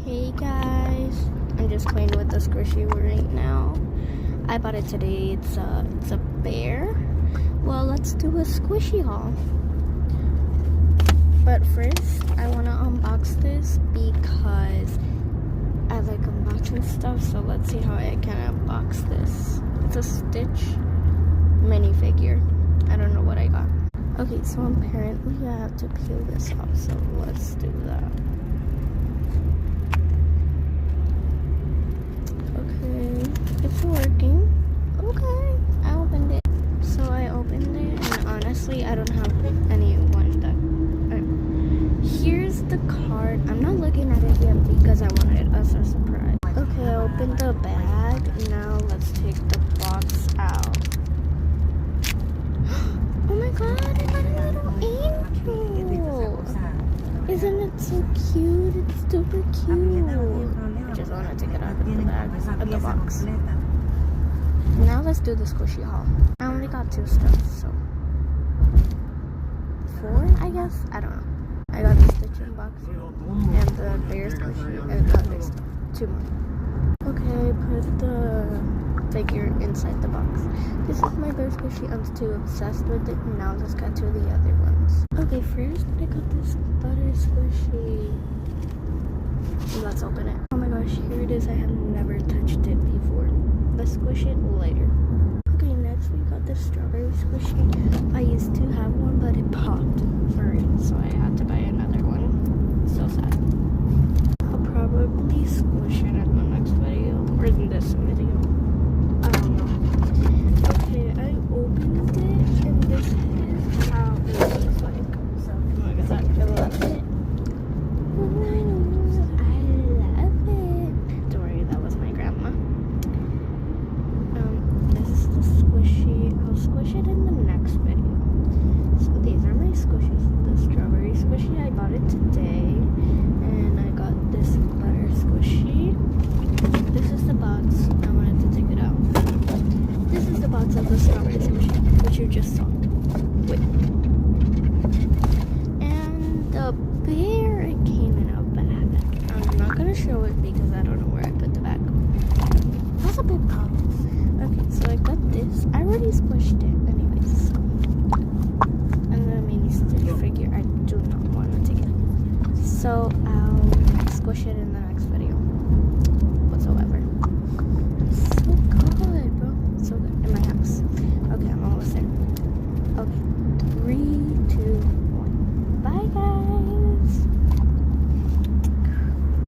Hey guys, I'm just playing with the squishy right now. I bought it today. It's a bear. Well, let's do a squishy haul. But first, I want to unbox this because I like unboxing stuff. So let's see how I can unbox this. It's a Stitch minifigure. I don't know what I got. Okay, so apparently I have to peel this off. So let's do that. Okay, it's working. Okay, I opened it. So I opened it, and honestly, I don't have anyone that. Here's the card. I'm not looking at it yet because I wanted it as a surprise. Okay, I opened the bag. Now let's take the box out. Oh my god, I got a little angel. Isn't it so cute? It's super cute. I just want to take it out of the bag, of the box. Now let's do the squishy haul. I only got 2 stuff, so 4, I guess? I don't know. I got the Stitching box and the bear squishy and other stuff. 2 more. Okay, put the figure inside the box. This is my bear squishy. I'm too obsessed with it. Now let's get to the other ones. Okay, first I got this butter squishy. Let's open it. Oh my gosh, here it is. I have never touched it before. Let's squish it later. Okay, next we got the strawberry squishy. I used to have one, but it popped for it, so I had to buy another one. So sad. I'll probably squish it in the next video, or in this video. I don't know. Okay, I opened it, and this is how it looks like. So, look at that. I love it. Squish it in the next video. So these are my squishies. The strawberry squishy, I bought it today, and I got this butter squishy. This is the box. I wanted to take it out. This is the box of the strawberry squishy, which you just saw. Wait. And the bear, it came in a bag. I'm not gonna show it because I don't know where I put the bag. That's a big problem. Okay, so I got this. I already squished it anyways. And the mini Stitch figure, I do not want to take it. So I'll